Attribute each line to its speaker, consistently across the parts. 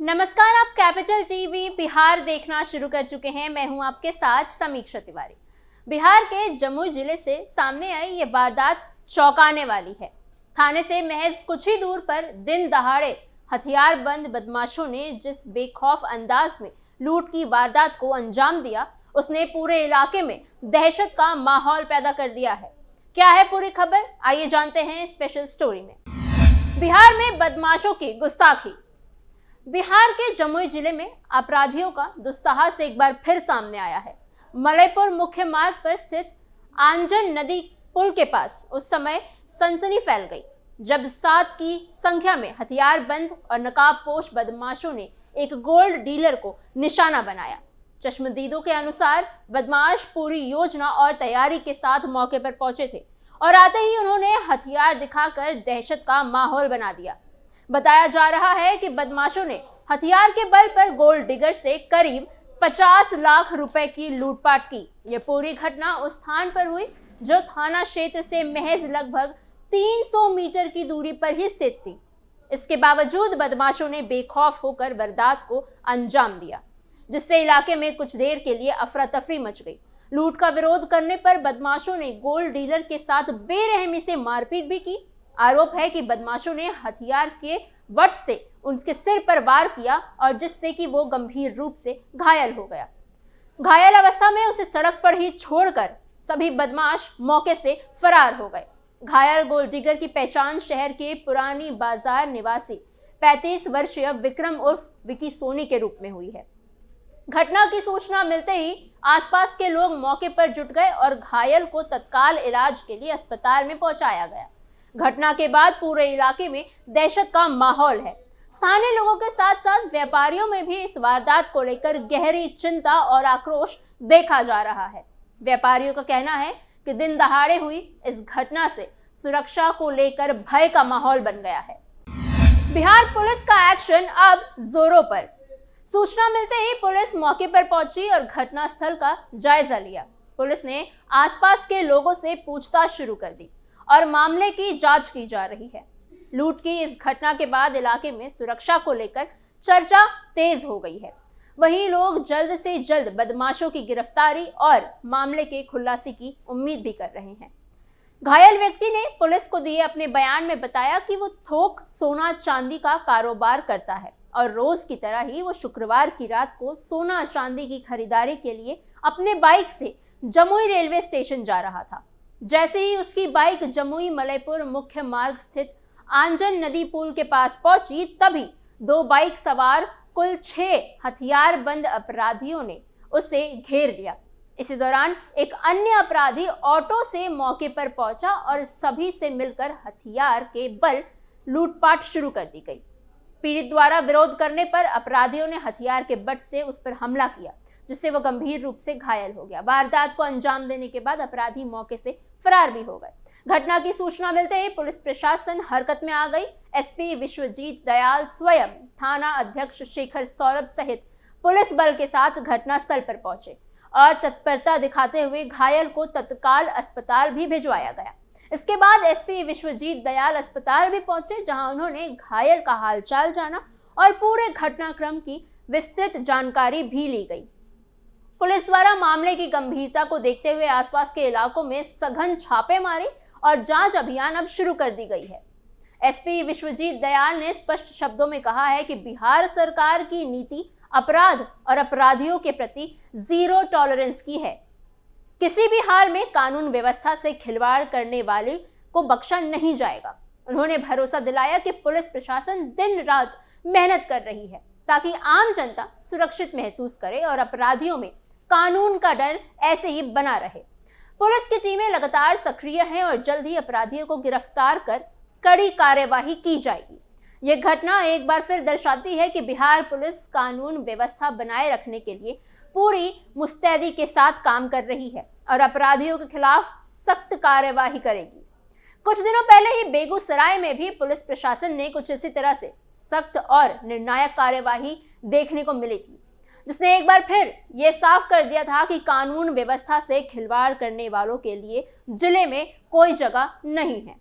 Speaker 1: नमस्कार, आप capital TV Bihar देखना शुरू कर चुके हैं। मैं हूं आपके साथ समीक्षा तिवारी। बिहार के जमुई जिले से सामने आई ये वारदात चौंकाने वाली है। थाने से महज कुछ ही दूर पर दिन दहाड़े हथियारबंद बदमाशों ने जिस बेखौफ अंदाज में लूट की वारदात को अंजाम दिया, उसने पूरे इलाके में दहशत का माहौल पैदा कर दिया है। क्या है पूरी खबर, आइए जानते हैं स्पेशल स्टोरी में। बिहार में बदमाशों की गुस्ताखी। बिहार के जमुई जिले में अपराधियों का दुस्साहस एक बार फिर सामने आया है। मलयपुर मुख्य मार्ग पर स्थित आंजन नदी पुल के पास उस समय सनसनी फैल गई जब 7 की संख्या में हथियारबंद और नकाबपोश बदमाशों ने एक गोल्ड डीलर को निशाना बनाया। चश्मदीदों के अनुसार बदमाश पूरी योजना और तैयारी के साथ मौके पर पहुंचे थे और आते ही उन्होंने हथियार दिखाकर दहशत का माहौल बना दिया। बताया जा रहा है कि बदमाशों ने हथियार के बल पर गोल्ड डिगर से करीब 50 लाख रुपए की लूटपाट की। यह पूरी घटना उस स्थान पर हुई जो थाना क्षेत्र से महज लगभग 300 मीटर की दूरी पर ही स्थित थी। इसके बावजूद बदमाशों ने बेखौफ होकर वारदात को अंजाम दिया, जिससे इलाके में कुछ देर के लिए अफरा तफरी मच गई। लूट का विरोध करने पर बदमाशों ने गोल्ड डीलर के साथ बेरहमी से मारपीट भी की। आरोप है कि बदमाशों ने हथियार के वट से उनके सिर पर वार किया और जिससे कि वो गंभीर रूप से घायल हो गया। घायल अवस्था में उसे सड़क पर ही छोड़कर सभी बदमाश मौके से फरार हो गए। घायल गोल्ड डिगर की पहचान शहर के पुरानी बाजार निवासी 35 वर्षीय विक्रम उर्फ विकी सोनी के रूप में हुई है। घटना की सूचना मिलते ही आसपास के लोग मौके पर जुट गए और घायल को तत्काल इलाज के लिए अस्पताल में पहुंचाया गया। घटना के बाद पूरे इलाके में दहशत का माहौल है। स्थानीय लोगों के साथ साथ व्यापारियों में भी इस वारदात को लेकर गहरी चिंता और आक्रोश देखा जा रहा है। व्यापारियों का कहना है कि दिन दहाड़े हुई इस घटना से सुरक्षा को लेकर भय का माहौल बन गया है। बिहार पुलिस का एक्शन अब जोरों पर। सूचना मिलते ही पुलिस मौके पर पहुंची और घटनास्थल का जायजा लिया। पुलिस ने आसपास के लोगों से पूछताछ शुरू कर दी और मामले की जांच की जा रही है। लूट की इस घटना के बाद इलाके में सुरक्षा को लेकर चर्चा तेज हो गई है। वहीं लोग जल्द से जल्द बदमाशों की गिरफ्तारी और मामले के खुलासे की उम्मीद भी कर रहे हैं। घायल व्यक्ति ने पुलिस को दिए अपने बयान में बताया कि वो थोक सोना चांदी का कारोबार करता है और रोज की तरह ही वो शुक्रवार की रात को सोना चांदी की खरीदारी के लिए अपने बाइक से जमुई रेलवे स्टेशन जा रहा था। जैसे ही उसकी बाइक जमुई मलयपुर मुख्य मार्ग स्थित आंजन नदी पुल के पास पहुंची, तभी 2 बाइक सवार कुल 6 हथियारबंद अपराधियों ने उसे घेर लिया। इसी दौरान एक अन्य अपराधी ऑटो से मौके पर पहुंचा और सभी से मिलकर हथियार के बल लूटपाट शुरू कर दी गई। पीड़ित द्वारा विरोध करने पर अपराधियों ने हथियार के बट से उस पर हमला किया, जिससे वो गंभीर रूप से घायल हो गया। वारदात को अंजाम देने के बाद अपराधी मौके से फरार भी हो गए। घटना की सूचना मिलते ही पुलिस प्रशासन हरकत में आ गई। एसपी विश्वजीत दयाल स्वयं, थाना अध्यक्ष शेखर सौरभ सहित पुलिस बल के साथ घटनास्थल पर पहुंचे और तत्परता दिखाते हुए घायल को तत्काल अस्पताल भी भिजवाया गया। इसके बाद एसपी विश्वजीत दयाल अस्पताल भी पहुंचे, जहां उन्होंने घायल का हालचाल जाना और पूरे घटनाक्रम की विस्तृत जानकारी भी ली गई। पुलिस द्वारा मामले की गंभीरता को देखते हुए आसपास के इलाकों में सघन छापेमारी और जांच अभियान अब शुरू कर दी गई है। एसपी विश्वजीत दयाल ने स्पष्ट शब्दों में कहा है कि बिहार सरकार की नीति अपराध और अपराधियों के प्रति जीरो टॉलरेंस की है। किसी भी हाल में कानून व्यवस्था से खिलवाड़ करने वाले को बख्शा नहीं जाएगा। उन्होंने भरोसा दिलाया कि पुलिस प्रशासन दिन रात मेहनत कर रही है ताकि आम जनता सुरक्षित महसूस करे और अपराधियों में कानून का डर ऐसे ही बना रहे। पुलिस की टीमें लगातार सक्रिय हैं और जल्द ही अपराधियों को गिरफ्तार कर कड़ी कार्यवाही की जाएगी। ये घटना एक बार फिर दर्शाती है कि बिहार पुलिस कानून व्यवस्था बनाए रखने के लिए पूरी मुस्तैदी के साथ काम कर रही है और अपराधियों के खिलाफ सख्त कार्यवाही करेगी। कुछ दिनों पहले ही बेगूसराय में भी पुलिस प्रशासन ने कुछ इसी तरह से सख्त और निर्णायक कार्यवाही देखने को मिली थी, जिसने एक बार फिर ये साफ कर दिया था कि कानून व्यवस्था से खिलवाड़ करने वालों के लिए जिले में कोई जगह नहीं है।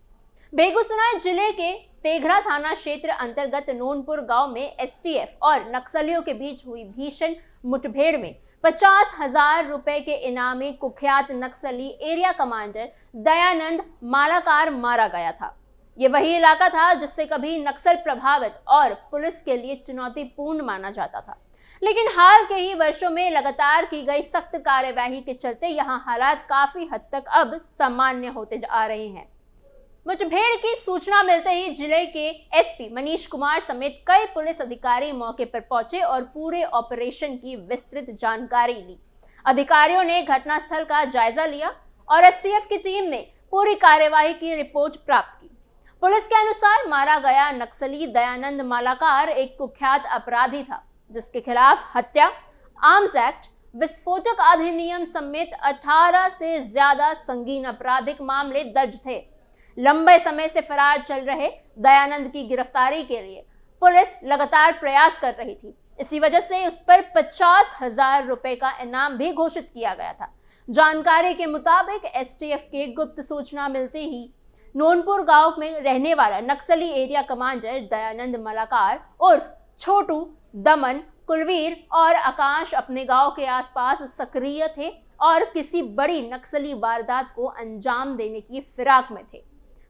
Speaker 1: बेगूसराय जिले के तेघड़ा थाना क्षेत्र अंतर्गत नोनपुर गांव में एसटीएफ और नक्सलियों के बीच हुई भीषण मुठभेड़ में 50,000 रुपए के इनामी कुख्यात नक्सली एरिया कमांडर दयानंद मालाकार मारा गया था। ये वही इलाका था जिससे कभी नक्सल प्रभावित और पुलिस के लिए चुनौतीपूर्ण माना जाता था, लेकिन हाल के ही वर्षों में लगातार की गई सख्त कार्यवाही के चलते यहाँ हालात काफी हद तक अब सामान्य होते जा रहे हैं। मुठभेड़ की सूचना मिलते ही जिले के एसपी मनीष कुमार समेत कई पुलिस अधिकारी मौके पर पहुंचे और पूरे ऑपरेशन की विस्तृत जानकारी ली। अधिकारियों ने घटनास्थल का जायजा लिया और एसटीएफ की टीम ने पूरी कार्यवाही की रिपोर्ट प्राप्त की। पुलिस के अनुसार मारा गया नक्सली दयानंद मालाकार एक कुख्यात अपराधी था, जिसके खिलाफ हत्या, आर्म्स एक्ट, विस्फोटक अधिनियम समेत 18 से ज्यादा संगीन आपराधिक मामले दर्ज थे। लंबे समय से फरार चल रहे दयानंद की गिरफ्तारी के लिए पुलिस लगातार प्रयास कर रही थी। इसी वजह से उस पर 50,000 रुपए का इनाम भी घोषित किया गया था। जानकारी के मुताबिक एसटीएफ के गुप्त सूचना मिलते ही नोनपुर गांव में रहने वाला नक्सली एरिया कमांडर दयानंद मालाकार उर्फ छोटू, दमन, कुलवीर और आकाश अपने गांव के आसपास सक्रिय थे और किसी बड़ी नक्सली वारदात को अंजाम देने की फिराक में थे।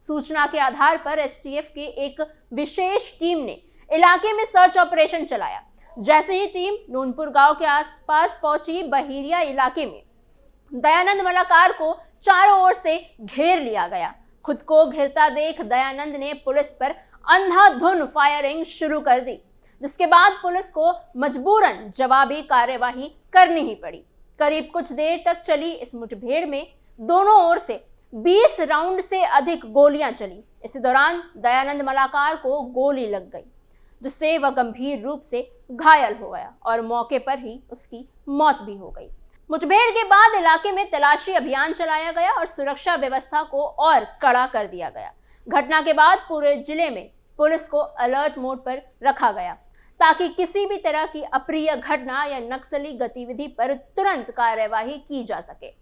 Speaker 1: सूचना के आधार पर एसटीएफ के एक विशेष टीम ने इलाके में सर्च ऑपरेशन चलाया। जैसे ही टीम नोनपुर गांव के आसपास पहुंची, बहिरिया इलाके में दयानंद मालाकार को चारों ओर से घेर लिया गया। खुद को घिरता देख दयानंद ने पुलिस पर अंधाधुंध फायरिंग शुरू कर दी, जिसके बाद पुलिस को मजबूरन जवाबी कार्यवाही करनी ही पड़ी। करीब कुछ देर तक चली इस मुठभेड़ में दोनों ओर से 20 राउंड से अधिक गोलियां चली। इसी दौरान दयानंद मालाकार को गोली लग गई, जिससे वह गंभीर रूप से घायल हो गया और मौके पर ही उसकी मौत भी हो गई। मुठभेड़ के बाद इलाके में तलाशी अभियान चलाया गया और सुरक्षा व्यवस्था को और कड़ा कर दिया गया। घटना के बाद पूरे जिले में पुलिस को अलर्ट मोड पर रखा गया ताकि किसी भी तरह की अप्रिय घटना या नक्सली गतिविधि पर तुरंत कार्यवाही की जा सके।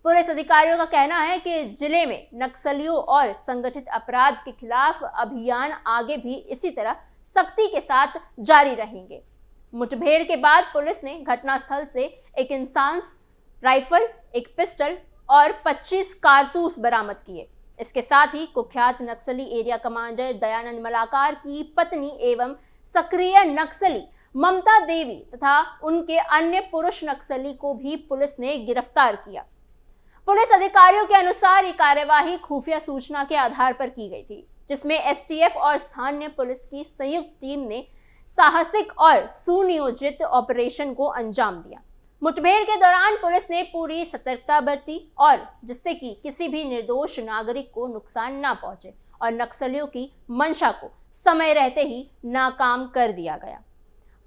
Speaker 1: पुलिस अधिकारियों का कहना है कि जिले में नक्सलियों और संगठित अपराध के खिलाफ अभियान आगे भी इसी तरह सख्ती के साथ जारी रहेंगे। मुठभेड़ के बाद पुलिस ने घटनास्थल से एक इंसास राइफल, एक पिस्टल और 25 कारतूस बरामद किए। इसके साथ ही कुख्यात नक्सली एरिया कमांडर दयानंद मालाकार की पत्नी एवं सक्रिय नक्सली ममता देवी तथा उनके अन्य पुरुष नक्सली को भी पुलिस ने गिरफ्तार किया। पुलिस अधिकारियों के अनुसार ये कार्यवाही खुफिया सूचना के आधार पर की गई थी, जिसमें एसटीएफ और स्थानीय पुलिस की संयुक्त टीम ने साहसिक और सुनियोजित ऑपरेशन को अंजाम दिया। मुठभेड़ के दौरान पुलिस ने पूरी सतर्कता बरती और जिससे कि किसी भी निर्दोष नागरिक को नुकसान ना पहुंचे और नक्सलियों की मंशा को समय रहते ही नाकाम कर दिया गया।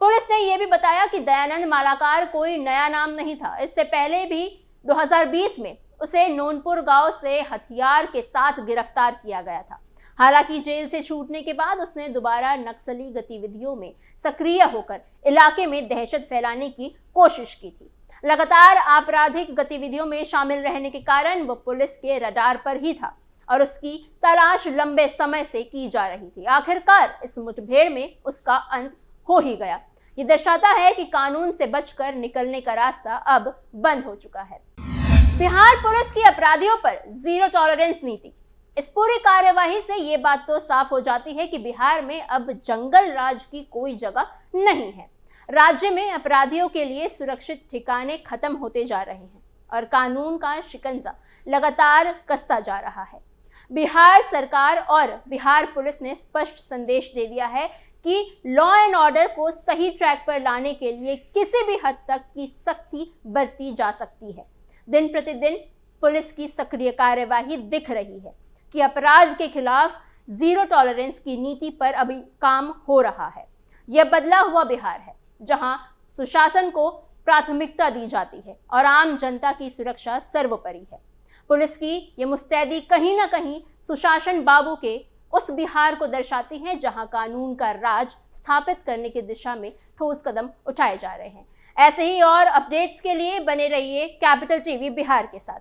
Speaker 1: पुलिस ने यह भी बताया कि दयानंद मालाकार कोई नया नाम नहीं था। इससे पहले भी 2020 में उसे नोनपुर गांव से हथियार के साथ गिरफ्तार किया गया था। हालांकि जेल से छूटने के बाद उसने दोबारा नक्सली गतिविधियों में सक्रिय होकर इलाके में दहशत फैलाने की कोशिश की थी। लगातार आपराधिक गतिविधियों में शामिल रहने के कारण वह पुलिस के रडार पर ही था और उसकी तलाश लंबे समय से की जा रही थी। आखिरकार इस मुठभेड़ में उसका अंत हो ही गया। ये दर्शाता है कि कानून से बचकर निकलने का रास्ता अब बंद हो चुका है। बिहार पुलिस की अपराधियों पर जीरो टॉलरेंस नीति। इस पूरी कार्यवाही से ये बात तो साफ हो जाती है कि बिहार में अब जंगल राज की कोई जगह नहीं है। राज्य में अपराधियों के लिए सुरक्षित ठिकाने खत्म होते जा रहे हैं और कानून का शिकंजा लगातार कसता जा रहा है। बिहार सरकार और बिहार पुलिस ने स्पष्ट संदेश दे दिया है कि लॉ एंड ऑर्डर को सही ट्रैक पर लाने के लिए किसी भी हद तक की सख्ती बरती जा सकती है। दिन प्रतिदिन पुलिस की सक्रिय कार्यवाही दिख रही है कि अपराध के खिलाफ जीरो टॉलरेंस की नीति पर अभी काम हो रहा है। यह बदला हुआ बिहार है, जहां सुशासन को प्राथमिकता दी जाती है और आम जनता की सुरक्षा सर्वोपरि है। पुलिस की ये मुस्तैदी कहीं ना कहीं सुशासन बाबू के उस बिहार को दर्शाती है जहां कानून का राज स्थापित करने की दिशा में ठोस कदम उठाए जा रहे हैं। ऐसे ही और अपडेट्स के लिए बने रहिए कैपिटल टीवी बिहार के साथ।